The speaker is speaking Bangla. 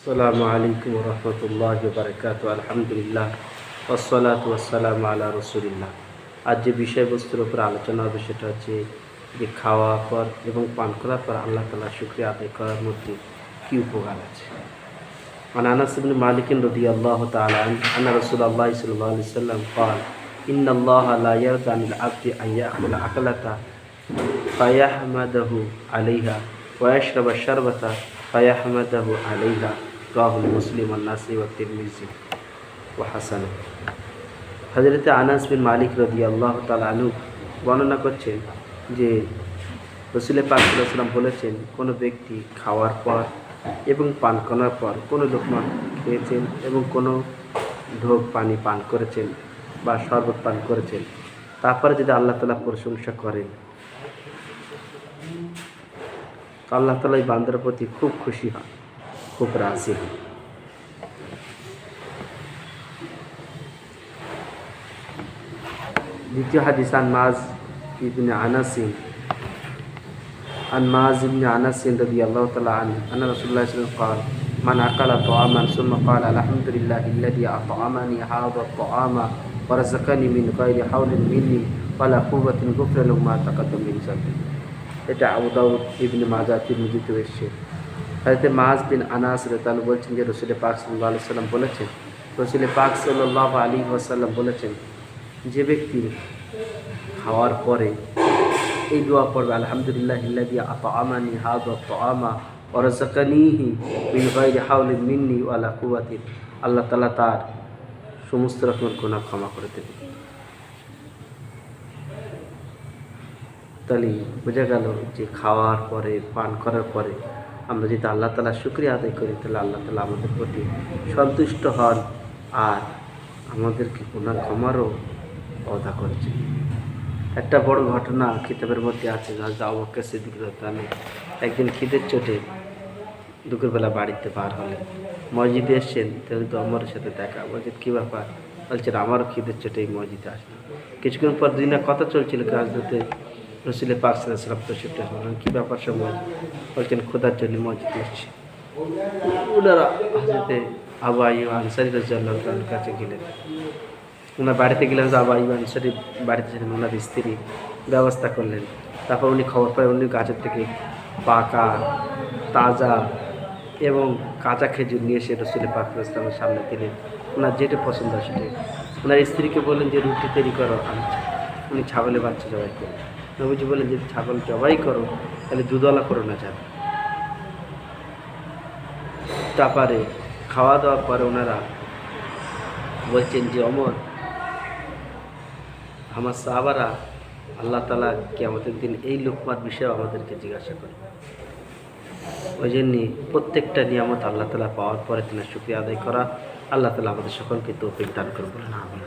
আসসালামু আলাইকুম রহমতুল্লাহ বারকাত আলহামদুলিল্লাহ ওয়াসসালাতু ওয়াসসালামু আলা রসুলিল্লাহ। আজ যে বিষয়বস্তুর উপর আলোচনা হবে সেটা হচ্ছে যে খাওয়া পর এবং পান করার পর আল্লাহ তাআলার শুকরিয়া আদায় করার মধ্যে কী উপকার আছে। عن أنس بن مالك رضي الله تعالى عنه أن رسول الله صلى الله عليه وسلم قال إن الله لا يرضى عن العبد أن يأكل أكلة فيحمده عليها ويشرب الشربة فيحمده عليها رواه مسلم والنسائي والترمذي وحسن। হযরত আনাস বিন মালিক রাদিয়াল্লাহু তাআলা আনহু বর্ণনা করছেন যে রাসূল পাক সাল্লাল্লাহু আলাইহি ওয়াসাল্লাম বলেছেন, কোনো ব্যক্তি খাওয়ার পর এবং পান করার পর কোনো লোকমা খেয়েছেন এবং কোনো ঢোক পানি পান করেছেন বা শরবত পান করেছেন, তারপরে যদি আল্লাহ তাআলা প্রশংসা করেন, আল্লাহ তাআলা এই বান্দার প্রতি খুব খুশি হন, খুব রাজি হন। দ্বিতীয় হাদিস আন মাজ ইবনে আনাস রাদিয়াল্লাহু তাআলা আনহু আন্না রাসূলুল্লাহ সাল্লাল্লাহু আলাইহি ওয়াসাল্লাম قال من أكل طعاما ثم قال الحمد لله الذي أطعمني هذا الطعام ورزقني من غير حول مني ولا قوة غفر له ما تقدم من ذنبه। এটা আবু দাউদ, ইবনে মাজাহ, তিরমিজিতে এসেছে। হযরত মাজ বিন আনাস রাদিয়াল্লাহু আনহু বলছেন যে রাসূল পাক সাল্লাল্লাহু আলাইহি ওয়াসাল্লাম বলেছেন, রাসূল পাক সাল্লাল্লাহু আলাইহি ওয়াসাল্লাম বলেছেন, যে ব্যক্তি খাওয়ার পরে এই দোয়া পড়বে, আলহামদুলিল্লাহিল্লাযী আতআমানি হাযা আত-তাআমা ওয়া রাযাকানিহি মিন গায়রি হাওলিন মিন্নি ওয়ালা কুওয়াতিন, আল্লাহ তাআলা তার সমস্ত রকমের গুনাহ ক্ষমা করে দেবেন। তাহলে বোঝা গেল যে খাওয়ার পরে পান করার পরে আমরা যদি আল্লাহ তাআলার শুকরিয়া আদায় করি, তাহলে আল্লাহ তাআলা আমাদের প্রতি সন্তুষ্ট হন আর আমাদেরকে গুনাহ ক্ষমারও ওয়াদা করেছেন। একটা বড় ঘটনা কিতাবের মধ্যে আছে, আবু বকর সিদ্দিক রাদিয়াল্লাহু আনহু একদিন খিদের চোটে দুপুরবেলা বাড়িতে বার হলেন, মসজিদে এসছেন, তো আমার সাথে দেখা। বলছেন কী ব্যাপার? বলছেন আমারও খিদের চোটে এই মসজিদে আসলাম। কিছুক্ষণ পর দুই না কথা চলছিল, হাজরতে রাসূল পাক সাল্লাল্লাহু আলাইহি ওয়াসাল্লাম তশরিফ আনলেন। কী ব্যাপার সময়? বলছেন খোদার জন্য মসজিদে এসেছি। ওনারা হাজরতে আবু আইয়ুব আনসারী রাদিয়াল্লাহু তাআলার কাছে গেলেন, ওনার বাড়িতে গেলেন। আবু আইয়ুব আনসারী বাড়িতে ছিলেন, ওনার স্ত্রী ব্যবস্থা করলেন। তারপর উনি খবর পায়, উনি গাছের থেকে পাকা, তাজা এবং কাঁচা খেজুর নিয়ে এসে রাসূল পাক সাল্লাল্লাহু আলাইহি ওয়াসাল্লামের সামনে দিলেন। ওনার যেটা পছন্দ সেটাই। ওনার স্ত্রীকে বললেন যে রুটি তৈরি করো, উনি ছাগলের বাচ্চা জবাই করলেন। নবীজি বললেন, যদি ছাগল জবাই করো তাহলে দুধওয়ালা করো না যাবে। তারপরে খাওয়া দাওয়ার পরে ওনারা বলছেন যে ওমর, আমার সাহাবারা আল্লাহ তাআলা কিয়ামতের দিন এই লোকমার বিষয়ে আমাদেরকে জিজ্ঞাসা করে। ওই জন্যে প্রত্যেকটা নিয়ামত আল্লাহ তাআলা পাওয়ার পরে তিনি শুকরিয়া আদায় করা। আল্লাহ তাআলা আমাদের সকলকে তৌফিক দান করুন। আমিন।